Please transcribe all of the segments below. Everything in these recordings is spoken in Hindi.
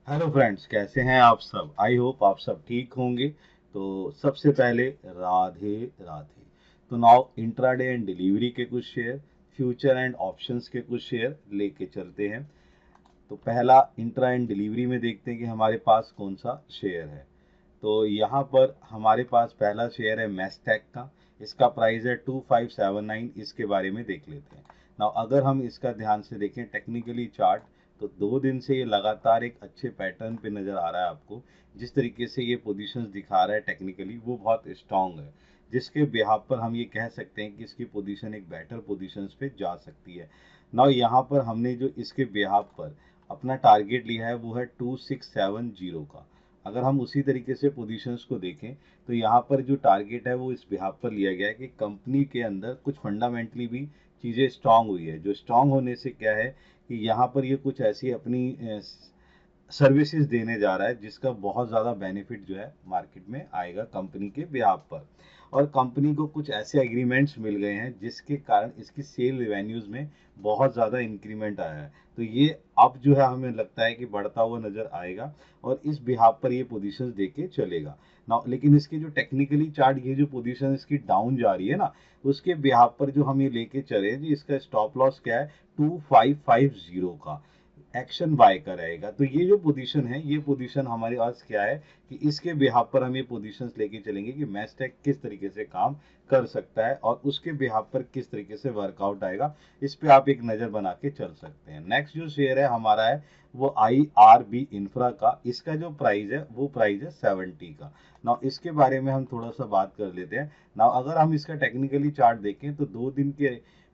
हेलो फ्रेंड्स, कैसे हैं आप सब। आई होप आप सब ठीक होंगे। तो सबसे पहले राधे राधे। तो नाउ इंट्राडे एंड डिलीवरी के कुछ शेयर, फ्यूचर एंड ऑप्शंस के कुछ शेयर लेके चलते हैं। तो पहला इंट्रा एंड डिलीवरी में देखते हैं कि हमारे पास कौन सा शेयर है। तो यहाँ पर हमारे पास पहला शेयर है मैस्टेक का। इसका प्राइस है 2579। इसके बारे में देख लेते हैं ना। अगर हम इसका ध्यान से देखें टेक्निकली चार्ट, तो 2 दिन से ये लगातार एक अच्छे पैटर्न पे नजर आ रहा है आपको। जिस तरीके से ये पोजीशंस दिखा रहा है टेक्निकली वो बहुत स्ट्रांग है, जिसके बिहाफ पर हम ये कह सकते हैं कि इसकी पोजीशन एक बेटर पोजीशंस पे जा सकती है ना। यहाँ पर हमने जो इसके बिहाफ पर अपना टारगेट लिया है वो है 2670 का। अगर हम उसी तरीके से पोजीशंस को देखें तो यहाँ पर जो टारगेट है वो इस बिहाफ पर लिया गया है कि कंपनी के अंदर कुछ फंडामेंटली भी चीज़ें स्ट्रांग हुई है। जो स्ट्रांग होने से क्या है कि यहाँ पर ये कुछ ऐसी अपनी सर्विसेज देने जा रहा है जिसका बहुत ज़्यादा बेनिफिट जो है मार्केट में आएगा कंपनी के बिहाफ पर। और कंपनी को कुछ ऐसे एग्रीमेंट्स मिल गए हैं जिसके कारण इसकी सेल रेवेन्यूज में बहुत ज़्यादा इंक्रीमेंट आया है। तो ये अब जो है हमें लगता है कि बढ़ता हुआ नजर आएगा और इस बिहाफ पर ये पोजीशंस देके चलेगा ना। लेकिन इसकी जो टेक्निकली चार्ट, ये जो पोजीशन इसकी डाउन जा रही है ना, उसके बिहाफ पर जो हम ये लेके चले जी, इसका स्टॉप लॉस क्या है 2550 का। एक्शन बाय का रहेगा। तो ये जो पोजीशन है, ये पोजीशन हमारे पास क्या है कि इसके बिहाफ पर हम ये पोजीशंस लेके चलेंगे कि मैस्टेक किस तरीके से काम कर सकता है और उसके बिहाफ पर किस तरीके से वर्कआउट आएगा। इस पे आप एक नजर बना के चल सकते हैं। नेक्स्ट जो शेयर है हमारा है वो IRB इंफ्रा का। इसका जो प्राइस है वो प्राइस है 70 का। ना इसके बारे में हम थोड़ा सा बात कर लेते हैं ना। अगर हम इसका टेक्निकली चार्ट देखें तो 2 दिन के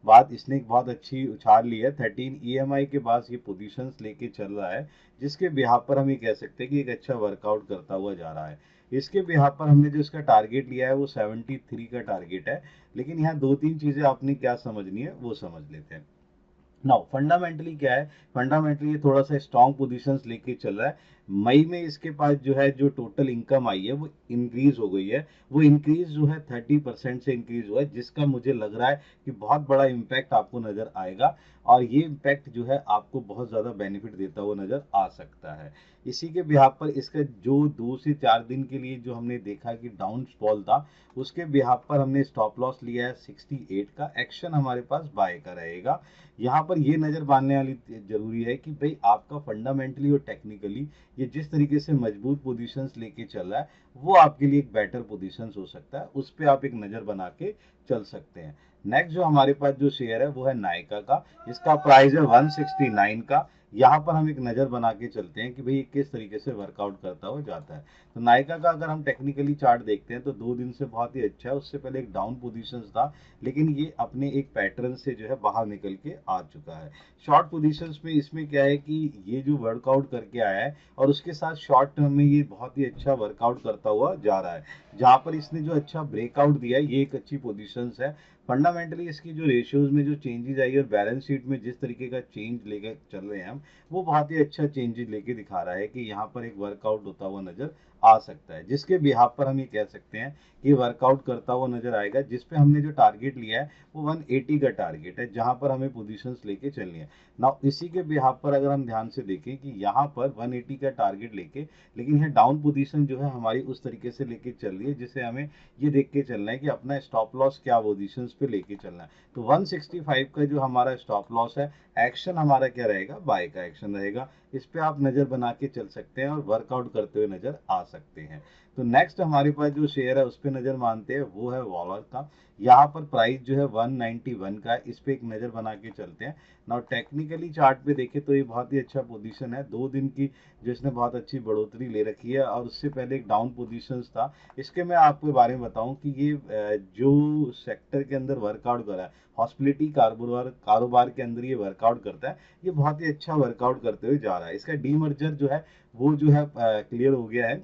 बाद इसने एक बहुत अच्छी उछाल ली है। 13 EMI के पास ये पोजीशंस लेके चल रहा है, जिसके बिहाफ पर हम ये कह सकते हैं कि एक अच्छा वर्कआउट करता हुआ जा रहा है। इसके बिहाफ पर हमने जो इसका टारगेट लिया है वो 73 का टारगेट है। लेकिन यहाँ 2-3 चीजें आपने क्या समझनी है वो समझ लेते हैं। नाउ फंडामेंटली क्या है, फंडामेंटली ये थोड़ा सा स्ट्रॉन्ग पोजीशंस लेके चल रहा है। मई में इसके पास जो है जो टोटल इनकम आई है वो इंक्रीज हो गई है। वो इंक्रीज जो है 30% से इंक्रीज हुआ है, जिसका मुझे लग रहा है कि बहुत बड़ा इम्पैक्ट आपको नजर आएगा। और ये इम्पैक्ट जो है आपको बहुत ज्यादा बेनिफिट देता हुआ नजर आ सकता है। इसी के बिहाफ पर इसका जो 2 से 4 दिन के लिए जो हमने देखा कि डाउन फॉल था, उसके बिहाफ पर हमने स्टॉप लॉस लिया है 68 का। एक्शन हमारे पास बाय का रहेगा। यहाँ पर ये नजर बांधने वाली जरूरी है कि भाई आपका फंडामेंटली और टेक्निकली ये जिस तरीके से मजबूत पोजीशंस लेके चल रहा है वो आपके लिए एक बेटर पोजीशंस हो सकता है। उस पर आप एक नजर बना के चल सकते हैं। नेक्स्ट जो हमारे पास जो शेयर है वो है नायका का। इसका प्राइस है 169 का। यहाँ पर हम एक नजर बना के चलते हैं कि भाई ये किस तरीके से वर्कआउट करता हुआ जाता है। तो नायका का अगर हम टेक्निकली चार्ट देखते हैं तो 2 दिन से बहुत ही अच्छा है। उससे पहले एक डाउन पोजीशंस था, लेकिन ये अपने एक पैटर्न से जो है बाहर निकल के आ चुका है। शॉर्ट पोजीशंस में इसमें क्या है कि ये जो वर्कआउट करके आया है और उसके साथ शॉर्ट टर्म में ये बहुत ही अच्छा वर्कआउट करता हुआ जा रहा है। जहां पर इसने जो अच्छा ब्रेकआउट दिया है ये एक अच्छी पोजीशंस है। फंडामेंटली इसकी जो रेशियोज में जो चेंजेस आई और बैलेंस शीट में जिस तरीके का चेंज लेकर चल रहे हैं हम, वो बहुत ही अच्छा चेंजेस लेके दिखा रहा है कि यहाँ पर एक वर्कआउट होता हुआ नजर आ सकता है। जिसके बिहाफ पर हम ये कह सकते हैं कि वर्कआउट करता हुआ नजर आएगा। जिसपे हमने जो टारगेट लिया है वो 180 का टारगेट है, जहां पर हमें पोजीशंस लेके चलनी है ना। इसी के बिहाफ पर अगर हम ध्यान से देखें कि यहाँ पर 180 का टारगेट लेके, लेकिन यह डाउन पोजीशन जो है हमारी उस तरीके से लेके चल रही है जिसे हमें ये देख के चलना है कि अपना स्टॉप लॉस क्या पोजीशंस पे लेके चलना है। तो 165 का जो हमारा स्टॉप लॉस है, एक्शन हमारा क्या रहेगा, बाय का एक्शन रहेगा। इस पे आप नजर बना के चल सकते हैं और वर्कआउट करते हुए नजर आ सकते हैं। तो नेक्स्ट हमारे पास जो शेयर है उस पर नजर मानते हैं वो है वॉलर का। यहाँ पर प्राइस जो है 191 का है। इस पे एक नजर बना के चलते हैं ना। टेक्निकली चार्ट पे देखें तो ये बहुत ही अच्छा पोजीशन है। 2 दिन की जो इसने बहुत अच्छी बढ़ोतरी ले रखी है और उससे पहले एक डाउन पोजीशन था। इसके मैं आपके बारे में बताऊं कि ये जो सेक्टर के अंदर वर्कआउट कर रहा है, हॉस्पिटलिटी कारोबार कारोबार के अंदर ये वर्कआउट करता है। ये बहुत ही अच्छा वर्कआउट करते हुए जा रहा है। इसका डीमर्जर जो है वो जो है क्लियर हो गया है,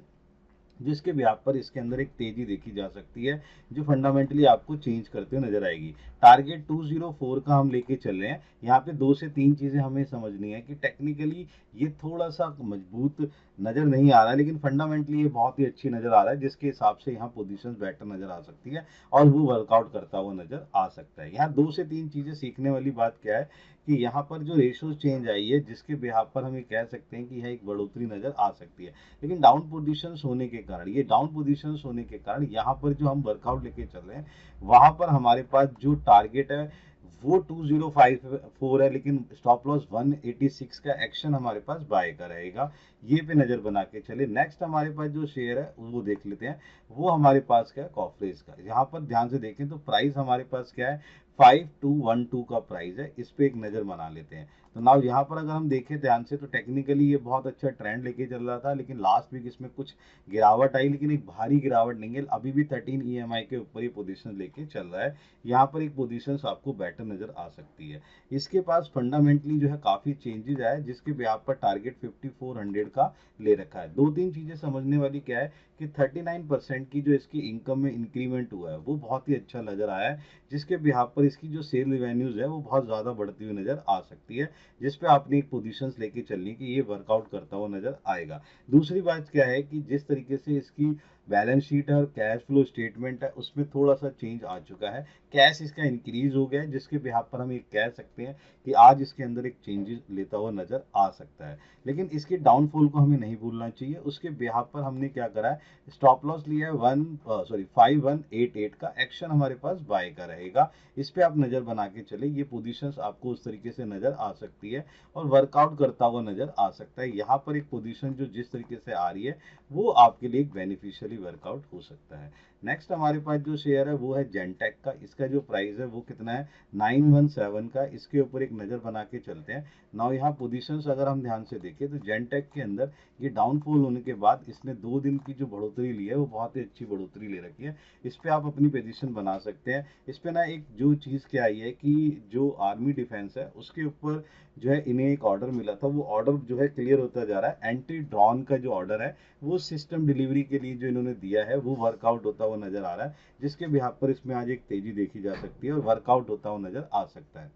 जिसके ब्याज पर इसके अंदर एक तेजी देखी जा सकती है जो फंडामेंटली आपको चेंज करते हुए नजर आएगी। टारगेट 204 का हम लेके चल रहे हैं। यहाँ पे 2 से 3 चीजें हमें समझनी है कि टेक्निकली ये थोड़ा सा मजबूत नजर नहीं आ रहा है, लेकिन फंडामेंटली ये बहुत ही अच्छी नजर आ रहा है, जिसके हिसाब से यहाँ पोजीशंस बेटर नजर आ सकती है और वो वर्कआउट करता हुआ नजर आ सकता है। यहाँ 2 से 3 चीजें सीखने वाली बात क्या है कि यहाँ पर जो रेशियो चेंज आई है जिसके बिहाफ पर हम ये कह सकते हैं कि यह एक बढ़ोतरी नजर आ सकती है। लेकिन डाउन पोजीशंस होने के कारण, ये डाउन पोजीशंस होने के कारण यहाँ पर जो हम वर्कआउट लेके चल रहे हैं वहां पर हमारे पास जो टारगेट है वो 2054 है, लेकिन स्टॉप लॉस 186 का एक्शन हमारे पास बाय का रहेगा। ये पे नजर बना के चले। नेक्स्ट हमारे पास जो शेयर है वो देख लेते हैं। वो हमारे पास क्या है, कॉफरेज का। यहाँ पर ध्यान से देखें तो प्राइस हमारे पास क्या है, 5212 का प्राइस है। इस पे एक नजर बना लेते हैं। तो नाउ यहाँ पर अगर हम देखें ध्यान से तो टेक्निकली ये बहुत अच्छा ट्रेंड लेके चल रहा था, लेकिन लास्ट वीक इसमें कुछ गिरावट आई, लेकिन एक भारी गिरावट नहीं है। अभी भी 13 EMI के ऊपर ये पोजीशन लेके चल रहा है। यहाँ पर एक पोजीशन आपको बेटर नजर आ सकती है। इसके पास फंडामेंटली जो है काफी चेंजेस आए, जिसके ब्याज पर टारगेट 5400 का ले रखा है। दो तीन चीजें समझने वाली क्या है कि 39% की जो इसकी इनकम में इंक्रीमेंट हुआ है वो बहुत ही अच्छा नजर आया है, जिसके बिहाफ पर इसकी जो सेल रेवेन्यूज है वो बहुत ज्यादा बढ़ती हुई नजर आ सकती है, जिसपे आपने एक पोजीशन लेके चलनी कि ये वर्कआउट करता हुआ नजर आएगा। दूसरी बात क्या है कि जिस तरीके से इसकी बैलेंस शीट है और कैश फ्लो स्टेटमेंट है उसमें थोड़ा सा चेंज आ चुका है। कैश इसका इंक्रीज हो गया है, जिसके बिहाफ पर हम ये कह सकते हैं कि आज इसके अंदर एक चेंजेस लेता हुआ नजर आ सकता है। लेकिन इसके डाउनफॉल को हमें नहीं भूलना चाहिए। उसके बिहाफ पर हमने क्या करा है, स्टॉप लॉस लिया है 5188 का। एक्शन हमारे पास बाय का रहेगा। इस पे आप नजर बना के चले। ये पोजीशंस आपको उस तरीके से नजर आ सकती है और वर्कआउट करता हुआ नजर आ सकता है। यहाँ पर एक पोजीशन जो जिस तरीके से आ रही है वो आपके लिए एक बेनिफिशियली वर्कआउट हो सकता है। नेक्स्ट हमारे पास जो शेयर है वो है जेनटेक का। इसका जो प्राइस है वो कितना है, 917 का। इसके ऊपर एक नजर बना के चलते हैं। नाउ यहाँ पोजीशंस अगर हम ध्यान से देखें तो जेनटेक के अंदर ये डाउनफॉल होने के बाद इसने 2 दिन की जो बढ़ोतरी ली है वो बहुत ही अच्छी बढ़ोतरी ले रखी है। इस पे आप अपनी पोजीशन बना सकते हैं। इस पे ना एक जो चीज क्या आई है कि जो आर्मी डिफेंस है उसके ऊपर जो है इन्हें एक ऑर्डर मिला था, वो ऑर्डर जो है क्लियर होता जा रहा है। एंटी ड्रोन का जो ऑर्डर है वो सिस्टम डिलीवरी के लिए जो इन्होंने दिया है वो वर्कआउट होता हुआ नजर आ रहा है, जिसके बिहाफ पर इसमें आज एक तेजी देखी जा सकती है और वर्कआउट होता हुआ नजर आ सकता है।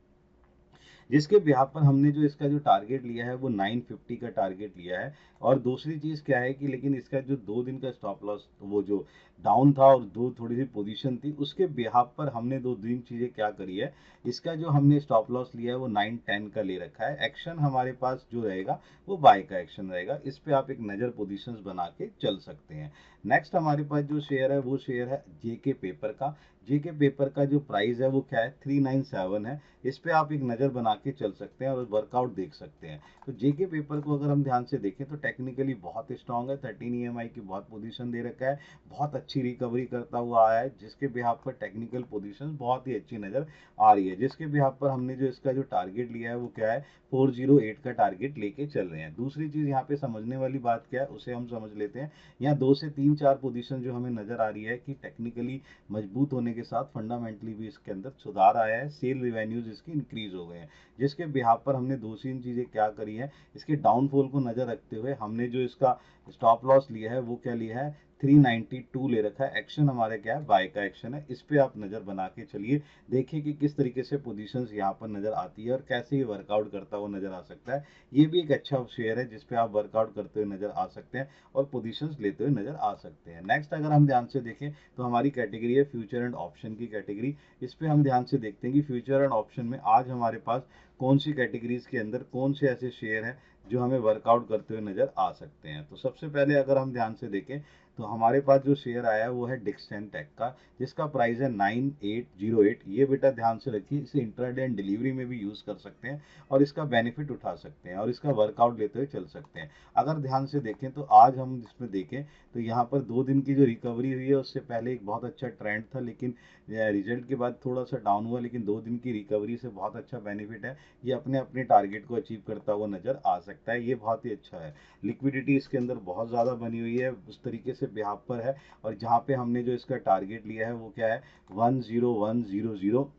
जिसके बिहाफ पर हमने जो इसका जो टारगेट लिया है वो 950 का टारगेट लिया है। और दूसरी चीज क्या है कि लेकिन इसका जो 2 दिन का स्टॉप लॉस वो जो डाउन था और दो थोड़ी सी पोजीशन थी, उसके बिहाफ पर हमने 2 दिन चीजें क्या करी है। इसका जो हमने स्टॉप लॉस लिया है वो 910 का ले रखा है। एक्शन हमारे पास जो रहेगा वो बाय का एक्शन रहेगा। इस पे आप एक नजर पोजीशंस बना के चल सकते हैं। नेक्स्ट हमारे पास जो शेयर है वो शेयर है जेके पेपर का। जेके पेपर का जो प्राइस है वो क्या है, 397 है। इस पे आप एक नज़र बना के चल सकते हैं और वर्कआउट देख सकते हैं। तो जेके पेपर को अगर हम ध्यान से देखें तो टेक्निकली बहुत स्ट्रांग है। 13 EMI की बहुत पोजीशन दे रखा है, बहुत अच्छी रिकवरी करता हुआ आया है, जिसके बिहाफ पर टेक्निकल पोजीशन बहुत ही अच्छी नजर आ रही है। जिसके बिहाफ पर हमने जो इसका जो टारगेट लिया है वो क्या है, 408 का टारगेट लेके चल रहे हैं। दूसरी चीज यहाँ पे समझने वाली बात क्या है उसे हम समझ लेते हैं। यहाँ 2 से 3 4 पोजीशन जो हमें नजर आ रही है कि टेक्निकली मजबूत होने के साथ फंडामेंटली भी इसके अंदर सुधार आया है। सेल रिवेन्यूज इसकी इंक्रीज हो गए हैं, जिसके बिहाफ पर हमने 2 3 चीजें क्या करी है। इसके डाउनफॉल को नजर रखते हुए हमने जो इसका स्टॉप लॉस लिया है वो क्या लिया है, 392 ले रखा है। एक्शन हमारे क्या है, बाय का एक्शन है। इस पे आप नजर बना के चलिए। देखिए कि किस तरीके से पोजीशंस यहाँ पर नजर आती है और कैसे ये वर्कआउट करता हुआ नजर आ सकता है। ये भी एक अच्छा शेयर है जिसपे आप वर्कआउट करते हुए नजर आ सकते हैं और पोजीशंस लेते हुए नजर आ सकते हैं। नेक्स्ट अगर हम ध्यान से देखें तो हमारी कैटेगरी है फ्यूचर एंड ऑप्शन की कैटेगरी। इस पे हम ध्यान से देखते हैं कि फ्यूचर एंड ऑप्शन में आज हमारे पास कौन सी कैटेगरीज के अंदर कौन से ऐसे शेयर हैं जो हमें वर्कआउट करते हुए नजर आ सकते हैं। तो सबसे पहले अगर हम ध्यान से देखें तो हमारे पास जो शेयर आया है वो है डिक्सन टेक का, जिसका प्राइस है 9808। ये बेटा ध्यान से रखिए, इसे इंट्राडे एंड डिलीवरी में भी यूज कर सकते हैं और इसका बेनिफिट उठा सकते हैं और इसका वर्कआउट लेते हुए चल सकते हैं। अगर ध्यान से देखें तो आज हम इसमें देखें तो यहाँ पर 2 दिन की जो रिकवरी हुई है उससे पहले एक बहुत अच्छा ट्रेंड था, लेकिन रिजल्ट के बाद थोड़ा सा डाउन हुआ, लेकिन 2 दिन की रिकवरी से बहुत अच्छा बेनिफिट है। ये अपने अपने टारगेट को अचीव करता हुआ नजर आ सकता है। ये बहुत ही अच्छा है। लिक्विडिटी इसके अंदर बहुत ज़्यादा बनी हुई है, उस तरीके से बिहाफ पर है। और जहाँ पे हमने जो इसका टारगेट लिया है वो क्या है, 10100।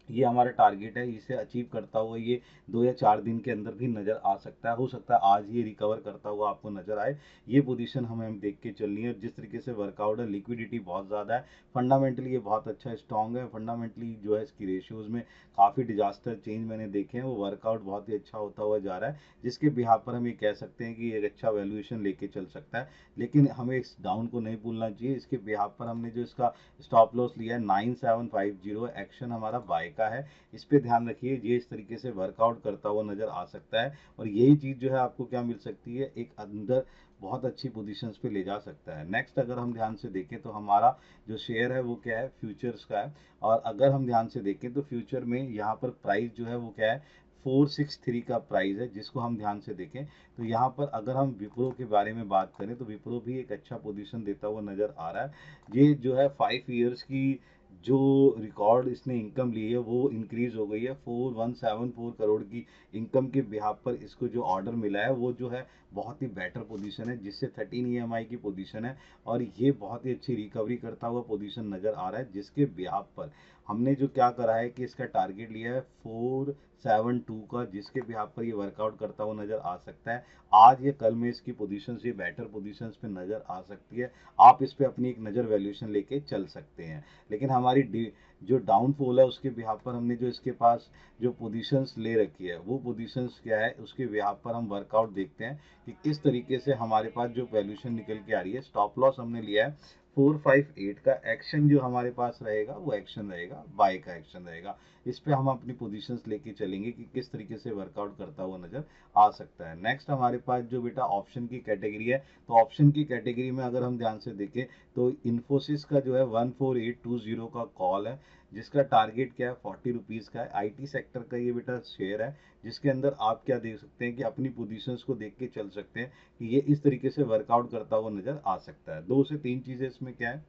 ये हमारा टारगेट है। इसे अचीव करता हुआ ये 2 या 4 दिन के अंदर भी नजर आ सकता है। हो सकता है आज ये रिकवर करता हुआ आपको नजर आए। ये पोजीशन हमें देख के चलनी है। जिस तरीके से वर्कआउट है, लिक्विडिटी बहुत ज़्यादा है, फंडामेंटली ये बहुत अच्छा स्ट्रॉन्ग है। फंडामेंटली जो है इसकी रेशियोज में काफ़ी डिजास्टर चेंज मैंने देखे हैं, वो वर्कआउट बहुत ही अच्छा होता हुआ जा रहा है, जिसके बिहाफ पर हम ये कह सकते हैं कि एक अच्छा वैल्यूएशन लेके चल सकता है। लेकिन हमें इस डाउन को नहीं भूलना चाहिए। इसके बिहाफ पर हमने जो इसका स्टॉप लॉस लिया है 9750, एक्शन हमारा बाय का है, इस पे ध्यान रखिए। ये इस तरीके से वर्कआउट करता हुआ नजर आ सकता है और यही चीज जो है आपको क्या मिल सकती है, एक अंदर बहुत अच्छी पोजीशंस पे ले जा सकता है। नेक्स्ट अगर हम ध्यान से देखें तो हमारा जो शेयर है वो क्या है, फ्यूचर्स का है। और अगर हम ध्यान से देखें तो फ्यूचर में यहाँ पर प्राइस जो है वो क्या है, 463 का प्राइस है, जिसको हम ध्यान से देखें तो यहाँ पर अगर हम विप्रो के बारे में बात करें तो विप्रो भी एक अच्छा पोजीशन देता हुआ नजर आ रहा है। ये जो है 5 ईयर्स की जो रिकॉर्ड इसने इनकम ली है वो इंक्रीज हो गई है, 4174 करोड़ की इनकम के बिहाफ पर इसको जो ऑर्डर मिला है वो जो है बहुत ही बेटर पोजीशन है, जिससे 13 EMI की पोजीशन है और ये बहुत ही अच्छी रिकवरी करता हुआ पोजीशन नजर आ रहा है, जिसके बिहाफ पर हमने जो क्या करा है कि इसका टारगेट लिया है 472 का, जिसके बिहाफ पर ये वर्कआउट करता हुआ नजर आ सकता है। आज या कल में इसकी पोजीशन ये बेटर पोजीशन पे नजर आ सकती है, आप इस पे अपनी एक नजर वैल्यूएशन लेके चल सकते हैं। लेकिन हमारी जो डाउनफॉल है उसके बिहाफ पर हमने जो इसके पास जो पोजीशंस ले रखी है वो पोजीशंस क्या है, उसके बिहाफ पर हम वर्कआउट देखते हैं कि किस तरीके से हमारे पास जो वैल्यूएशन निकल के आ रही है। स्टॉप लॉस हमने लिया है 458 का, एक्शन जो हमारे पास रहेगा वो एक्शन रहेगा, बाय का एक्शन रहेगा। इस पे हम अपनी पोजीशंस लेके चलेंगे कि किस तरीके से वर्कआउट करता हुआ नजर आ सकता है। नेक्स्ट हमारे पास जो बेटा ऑप्शन की कैटेगरी है, तो ऑप्शन की कैटेगरी में अगर हम ध्यान से देखें तो इन्फोसिस का जो है 14820 का कॉल है, जिसका टारगेट क्या है, 40 रुपीज का है। आईटी सेक्टर का ये बेटा शेयर है, जिसके अंदर आप क्या देख सकते हैं कि अपनी पोजीशंस को देख के चल सकते हैं कि ये इस तरीके से वर्कआउट करता हुआ नजर आ सकता है। 2 से 3 चीजें इसमें क्या है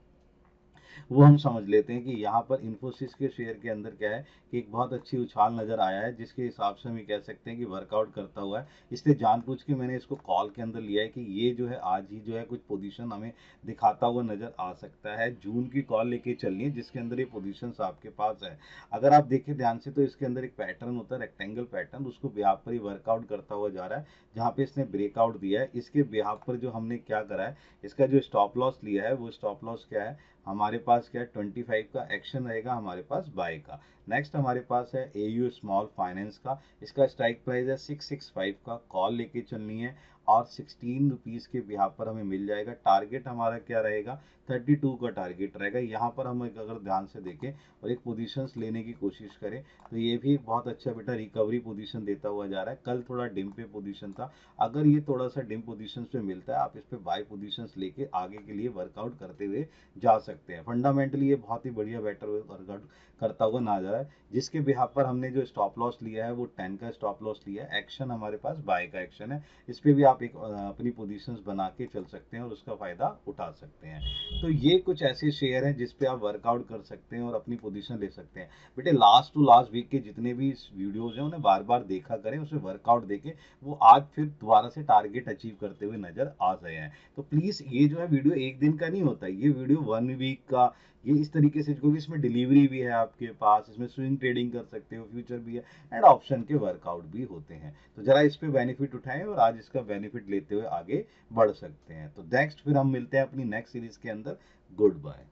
वो हम समझ लेते हैं कि यहाँ पर इन्फोसिस के शेयर के अंदर क्या है कि एक बहुत अच्छी उछाल नजर आया है, जिसके हिसाब से हम ये कह सकते हैं कि वर्कआउट करता हुआ है। इसलिए जानबूझ के मैंने इसको कॉल के अंदर लिया है कि ये जो है आज ही जो है कुछ पोजीशन हमें दिखाता हुआ नजर आ सकता है। जून की कॉल लेके चलनी है जिसके अंदर ये पोजीशंस आपके पास है। अगर आप देखें ध्यान से तो इसके अंदर एक पैटर्न होता है, रेक्टेंगल पैटर्न, उसको बिहाफ पर ही वर्कआउट करता हुआ जा रहा है, जहाँ पे इसने ब्रेकआउट दिया है। इसके बिहाफ पर जो हमने क्या करा है, इसका जो स्टॉप लॉस लिया है वो स्टॉप लॉस क्या है हमारे पास, क्या है 25 का एक्शन रहेगा हमारे पास बाय का। नेक्स्ट हमारे पास है एयू स्मॉल फाइनेंस का, इसका स्ट्राइक प्राइस है 665 का, कॉल लेके चलनी है और 16 रुपीज के बिहाफ पर हमें मिल जाएगा। टारगेट हमारा क्या रहेगा, 32 का टारगेट रहेगा। यहाँ पर हम अगर ध्यान से देखें और एक पोजीशंस लेने की कोशिश करें तो ये भी बहुत अच्छा बेटा रिकवरी पोजीशन देता हुआ जा रहा है। कल थोड़ा डिम पे पोजीशन था, अगर ये थोड़ा सा डिम पोजीशन पे मिलता है आप इस पे बाय पोजीशंस लेके आगे के लिए वर्कआउट करते हुए जा सकते हैं। फंडामेंटली ये बहुत ही बढ़िया बेटर वर्कआउट करता हुआ ना जा रहा है, जिसके बिहाफ पर हमने जो स्टॉप लॉस लिया है वो 10 का स्टॉप लॉस लिया है। एक्शन हमारे पास बाय का एक्शन है, इस पे भी आप एक अपनी पोजीशंस बना के चल सकते हैं और उसका फायदा उठा सकते हैं। तो ये कुछ ऐसे शेयर हैं जिस पे आप वर्कआउट कर सकते हैं और अपनी पोजीशन ले सकते हैं। बेटे लास्ट टू लास्ट वीक के जितने भी वीडियोज हैं उन्हें बार बार देखा करें, उसमें वर्कआउट देखें, वो आज फिर दोबारा से टारगेट अचीव करते हुए नजर आ रहे हैं। तो प्लीज ये जो है वीडियो एक दिन का नहीं होता, ये वीडियो 1 वीक का, ये इस तरीके से, क्योंकि इसमें डिलीवरी भी है आपके पास, इसमें स्विंग ट्रेडिंग कर सकते हो, फ्यूचर भी है एंड ऑप्शन के वर्कआउट भी होते हैं। तो जरा इस पे बेनिफिट उठाएं और आज इसका बेनिफिट लेते हुए आगे बढ़ सकते हैं। तो नेक्स्ट फिर हम मिलते हैं अपनी नेक्स्ट सीरीज के अंदर। Good bye.